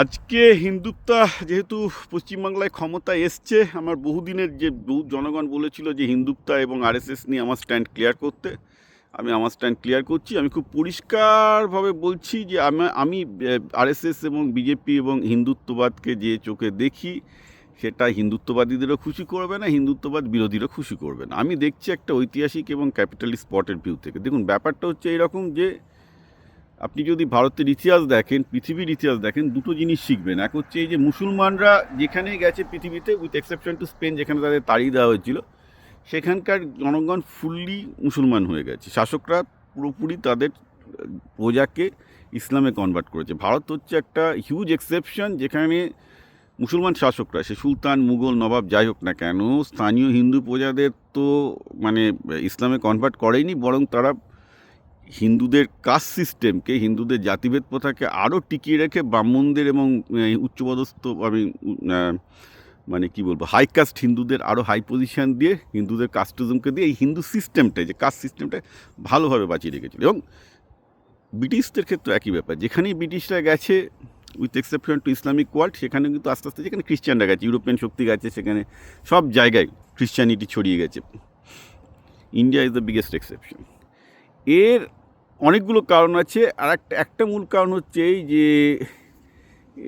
আজকে হিন্দুত্ব যেহেতু পশ্চিমবাংলায় ক্ষমতায় এসছে, আমার বহুদিনের যে বহু জনগণ বলেছিল যে হিন্দুত্ব এবং আরএসএস নিয়ে আমার স্ট্যান্ড ক্লিয়ার করতে, আমি আমার স্ট্যান্ড ক্লিয়ার করছি। আমি খুব পরিষ্কারভাবে বলছি যে আমি আরএসএস এবং বিজেপি এবং হিন্দুত্ববাদকে যে চোখে দেখি, সেটা হিন্দুত্ববাদীদেরও খুশি করবে না, হিন্দুত্ববাদ বিরোধীরও খুশি করবে না। আমি দেখছি একটা ঐতিহাসিক এবং ক্যাপিটালিস্ট স্পটের ভিউ থেকে। দেখুন, ব্যাপারটা হচ্ছে এরকম যে আপনি যদি ভারতের ইতিহাস দেখেন, পৃথিবীর ইতিহাস দেখেন, দুটো জিনিস শিখবেন। এক হচ্ছে এই যে মুসলমানরা যেখানেই গেছে পৃথিবীতে, উইথ এক্সেপশন টু স্পেন যেখানে তাদের তাড়িয়ে দেওয়া হয়েছিল, সেখানকার জনগণ ফুললি মুসলমান হয়ে গেছে। শাসকরা পুরোপুরি তাদের প্রজাকে ইসলামে কনভার্ট করেছে। ভারত হচ্ছে একটা হিউজ এক্সেপশন, যেখানে মুসলমান শাসকরা, সে সুলতান, মুঘল, নবাব যাই হোক না কেন, স্থানীয় হিন্দু প্রজাদের তো মানে ইসলামে কনভার্ট করেনি, বরং তারা হিন্দুদের কাস্ট সিস্টেমকে, হিন্দুদের জাতিভেদ প্রথাকে আরও টিকিয়ে রেখে ব্রাহ্মণদের এবং উচ্চপদস্থ মানে কি বলবো, হাই কাস্ট হিন্দুদের আরও হাই পজিশান দিয়ে, হিন্দুদের কাস্টিজমকে দিয়ে এই হিন্দু সিস্টেমটাই, যে কাস্ট সিস্টেমটা ভালোভাবে বাঁচিয়ে রেখেছিল। এবং ব্রিটিশদের ক্ষেত্রে একই ব্যাপার, যেখানেই ব্রিটিশরা গেছে with exception two Islamic world, সেখানে কিন্তু আস্তে আস্তে যেখানে খ্রিস্টানরা গেছে, ইউরোপিয়ান শক্তি গেছে, সেখানে সব জায়গায় খ্রিস্টানিটি ছড়িয়ে গেছে। India is the biggest exception. এর অনেকগুলো কারণ আছে। আর একটা মূল কারণ হচ্ছে এই যে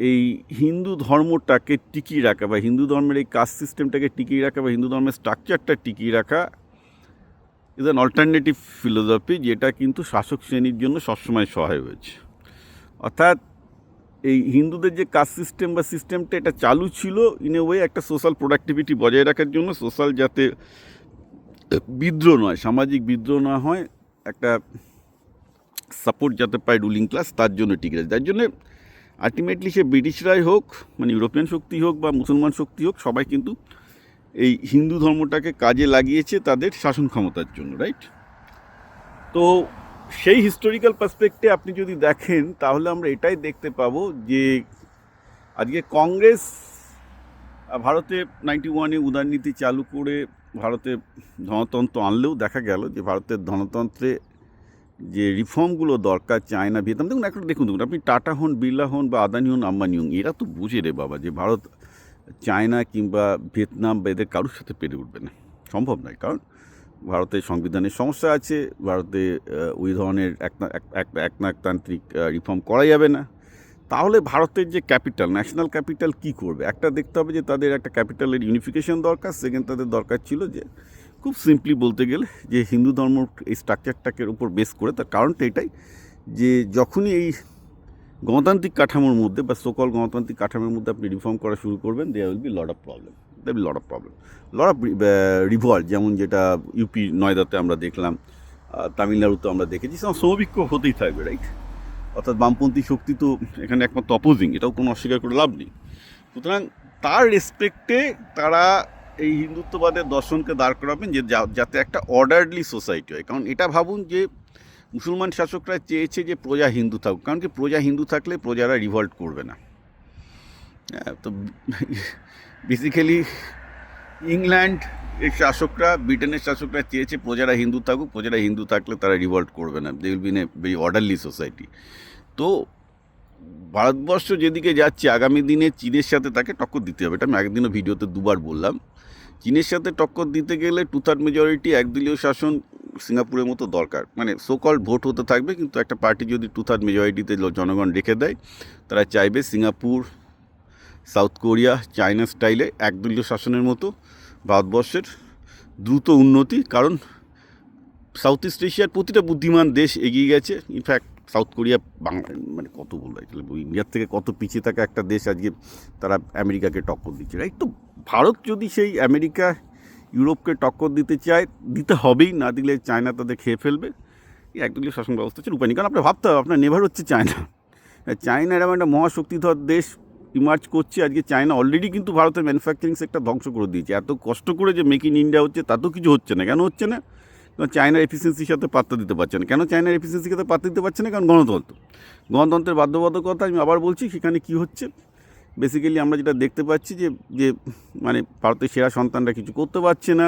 এই হিন্দু ধর্মটাকে টিকিয়ে রাখা, বা হিন্দু ধর্মের এই কাস্ট সিস্টেমটাকে টিকিয়ে রাখা, বা হিন্দু ধর্মের স্ট্রাকচারটা টিকিয়ে রাখা ইজ অ্যান অল্টারনেটিভ ফিলোসফি, যেটা কিন্তু শাসক শ্রেণীর জন্য সবসময় সহায় হয়েছে। অর্থাৎ এই হিন্দুদের যে কাস্ট সিস্টেম বা সিস্টেমটা, এটা চালু ছিল ইন এ ওয়ে একটা সোশ্যাল প্রোডাক্টিভিটি বজায় রাখার জন্য, সোশ্যাল যাতে বিদ্রোহ নয়, সামাজিক বিদ্রোহ না হয়, একটা সাপোর্ট যাতে পায় রুলিং ক্লাস, তার জন্য টিকে আছে। যার জন্য আলটিমেটলি সে ব্রিটিশরাই হোক, মানে ইউরোপিয়ান শক্তি হোক বা মুসলমান শক্তি হোক, সবাই কিন্তু এই হিন্দু ধর্মটাকে কাজে লাগিয়েছে তাদের শাসন ক্ষমতার জন্য, রাইট? তো সেই হিস্টোরিক্যাল পার্সপেক্টে আপনি যদি দেখেন, তাহলে আমরা এটাই দেখতে পাবো যে আজকে কংগ্রেস ভারতে 91-এ উদারনীতি চালু করে ভারতে ধনতন্ত্র আনলেও দেখা গেল যে ভারতের ধনতন্ত্রে যে রিফর্মগুলো দরকার, চায়না, ভিয়েতনাম, দেখুন আপনি টাটা হন, বিড়লা হন, বা আদানি হন, আম্বানি হন, এরা তো বুঝে রে বাবা যে ভারত চায়না কিংবা ভিয়েতনাম বা এদের কারোর সাথে পেরে উঠবে না, সম্ভব নয়। কারণ ভারতের সংবিধানের সমস্যা আছে, ভারতে ওই ধরনের একনায়কতান্ত্রিক রিফর্ম করা যাবে না। তাহলে ভারতের যে ক্যাপিটাল, ন্যাশনাল ক্যাপিটাল কি করবে? একটা দেখতে হবে যে তাদের একটা ক্যাপিটালের ইউনিফিকেশন দরকার। সেকেন্ড, তাদের দরকার ছিল যে, খুব সিম্পলি বলতে গেলে, যে হিন্দু ধর্ম এই স্ট্রাকচারটাকে উপর বেস করে। তার কারণটা এটাই যে যখনই এই গণতান্ত্রিক কাঠামোর মধ্যে বা সকল গণতান্ত্রিক কাঠামোর মধ্যে আপনি রিফর্ম করা শুরু করবেন, there will be lot of problem, lot of revolt, যেমন যেটা ইউপি নয়দাতে আমরা দেখলাম, তামিলনাড়ুতে আমরা দেখেছি, সমবিক্ষোভ হতেই থাকবে, রাইট? অর্থাৎ বামপন্থী শক্তি তো এখানে একমাত্র অপোজিং, এটাও কোনো অস্বীকার করে লাভ নেই। সুতরাং তার রেসপেক্টে তারা এই হিন্দুত্ববাদের দর্শনকে দাঁড় করাবেন, যে যাতে একটা অর্ডারলি সোসাইটি হয়। কারণ এটা ভাবুন যে মুসলমান শাসকরা চেয়েছে যে প্রজা হিন্দু থাকুক, কারণ কি প্রজা হিন্দু থাকলে প্রজারা রিভল্ট করবে না। তো বেসিক্যালি ইংল্যান্ড এর শাসকরা, ব্রিটেনের শাসকরা চেয়েছে প্রজারা হিন্দু থাকুক, প্রজারা হিন্দু থাকলে তারা রিভল্ট করবে না, they will be in a very orderly society. তো ভারতবর্ষ যেদিকে যাচ্ছে, আগামী দিনে চীনের সাথে তাকে টক্কর দিতে হবে। এটা আমি আগের দিনও ভিডিওতে দুবার বললাম। চীনের সাথে টক্কর দিতে গেলে 2/3 মেজরিটি, একদলীয় শাসন সিঙ্গাপুরের মতো দরকার। মানে সোকল ভোট হতে থাকবে, কিন্তু একটা পার্টি যদি 2/3 মেজরিটিতে জনগণ রেখে দেয়, তারা চাইবে সিঙ্গাপুর, সাউথ কোরিয়া, চায়না স্টাইলে একদলীয় শাসনের মতো ভারতবর্ষের দ্রুত উন্নতি। কারণ সাউথ ইস্ট এশিয়ার প্রতিটা বুদ্ধিমান দেশ এগিয়ে গেছে। ইনফ্যাক্ট সাউথ কোরিয়া মানে কত বলবো, ইন্ডিয়ার থেকে কত পিছিয়ে থাকা একটা দেশ, আজকে তারা আমেরিকাকে টক্কর দিচ্ছে, রাইট? তো ভারত যদি সেই আমেরিকা, ইউরোপকে টক্কর দিতে চায়, দিতে হবেই, না দিলে চায়না তাদের খেয়ে ফেলবে। এই একদলীয় শাসন ব্যবস্থা হচ্ছে উপায় নেই। কারণ আপনার ভাবতে হবে, আপনার নেভার হচ্ছে চায়না। চায়না এরকম একটা মহাশক্তিধর দেশ ইমার্জ করছে। আজকে চায়না অলরেডি কিন্তু ভারতের ম্যানুফ্যাকচারিং সেক্টর ধ্বংস করে দিয়েছে। এত কষ্ট করে যে মেক ইন ইন্ডিয়া হচ্ছে, তাতেও কিছু হচ্ছে না। কেন হচ্ছে না? কারণ চায়নার এফিসিয়েন্সির সাথে পাত্তা দিতে পারছে না। কেন চায়নার এফিসিয়েন্সির সাথে পাত্তা দিতে পারছে না? কারণ গণতন্ত্রের বাধ্যবাধকতা। আমি আবার বলছি, সেখানে কী হচ্ছে, বেসিক্যালি আমরা যেটা দেখতে পাচ্ছি যে যে মানে ভারতের সেরা সন্তানরা কিছু করতে পারছে না।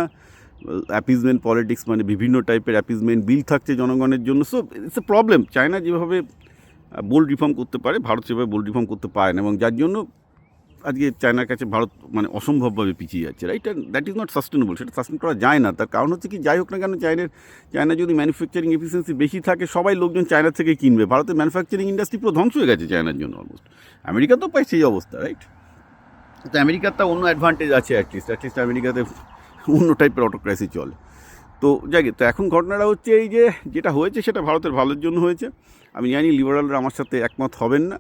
অ্যাপিজমেন্ট পলিটিক্স, মানে বিভিন্ন টাইপের অ্যাপিজমেন্ট বিল থাকছে জনগণের জন্য। So it's a problem. China যেভাবে বোল্ড রিফর্ম করতে পারে, ভারত সেভাবে বোল্ড রিফর্ম করতে পারে না, এবং যার জন্য আজকে চায়নার কাছে ভারত মানে অসম্ভবভাবে পিছিয়ে যাচ্ছে, right? That is not sustainable, সেটা সাস্টেন করা যায় না। তার কারণ হচ্ছে কি, যাই হোক না কেন, চায়না যদি ম্যানুফ্যাকচারিং এফিসিয়েন্সি বেশি থাকে, সবাই লোকজন চায়না থেকে কিনবে। ভারতের ম্যানুফ্যাকচারিং ইন্ডাস্ট্রি পুরো ধ্বংস হয়ে গেছে চায়নার জন্য অলমোস্ট। আমেরিকা তো পায় সেই অবস্থা, রাইট? তো আমেরিকার তা অন্য অ্যাডভান্টেজ আছে, অ্যাটলিস্ট আমেরিকাতে অন্য টাইপের অটোক্রেসি চলে। তো যাকে, তো এখন ঘটনাটা হচ্ছে এই যে যেটা হয়েছে সেটা ভারতের ভালোর জন্য হয়েছে। আমি জানি লিবারালরা আমার সাথে একমত হবেন না,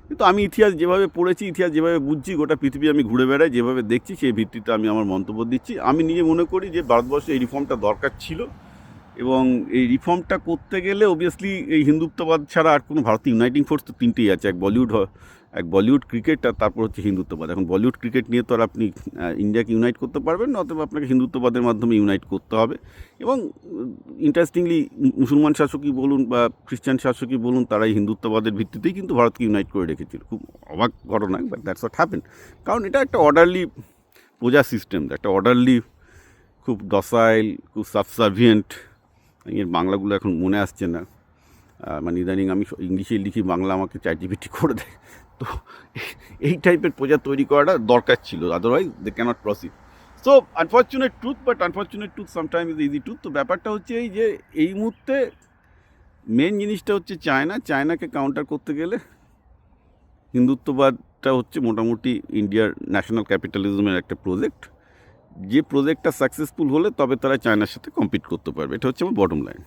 কিন্তু আমি ইতিহাস যেভাবে পড়েছি, ইতিহাস যেভাবে বুঝছি, গোটা পৃথিবী আমি ঘুরে বেড়াই, যেভাবে দেখছি, সেই ভিত্তিতে আমি আমার মন্তব্য দিচ্ছি। আমি নিজে মনে করি যে ভারতবর্ষে এই রিফর্মটা দরকার ছিল, এবং এই রিফর্মটা করতে গেলে অবভিয়াসলি এই হিন্দুত্ববাদ ছাড়া আর কোনো ভারতীয় ইউনাইটিং ফোর্স তো তিনটেই আছে, এক বলিউড ক্রিকেট, আর তারপর হচ্ছে হিন্দুত্ববাদ। এখন বলিউড ক্রিকেট নিয়ে তো আর আপনি ইন্ডিয়াকে ইউনাইট করতে পারবেন না, অথবা আপনাকে হিন্দুত্ববাদের মাধ্যমে ইউনাইট করতে হবে। এবং ইন্টারেস্টিংলি মুসলমান শাসকই বলুন বা খ্রিস্টান শাসকই বলুন, তারা এই হিন্দুত্ববাদের ভিত্তিতেই কিন্তু ভারতকে ইউনাইট করে রেখেছিল। খুব অবাক ঘটনা, বাট দ্যাটস হোয়াট হ্যাপেন। কারণ এটা একটা অর্ডারলি প্রজা সিস্টেম, একটা অর্ডারলি, খুব ডসাইল, খুব সাবসার্ভিয়েন্ট। এর বাংলাগুলো এখন মনে আসছে না, মানে ইদানিং আমি ইংলিশে লিখি, বাংলা আমাকে চ্যাটজিপিটি করে দেয়। তো এই টাইপের প্রজা তৈরি করাটা দরকার ছিল, otherwise they cannot proceed. So unfortunate truth, but unfortunate truth sometime is easy truth. তো ব্যাপারটা হচ্ছে এই যে এই মুহূর্তে মেন জিনিসটা হচ্ছে চায়নাকে কাউন্টার করতে গেলে হিন্দুত্ববাদটা হচ্ছে মোটামুটি ইন্ডিয়ার ন্যাশনাল ক্যাপিটালিজমের একটা প্রজেক্ট। যে প্রজেক্টটা সাকসেসফুল হলে তবে তারা চায়নার সাথে কম্পিট করতে পারবে, এটা হচ্ছে আমার বটম লাইন।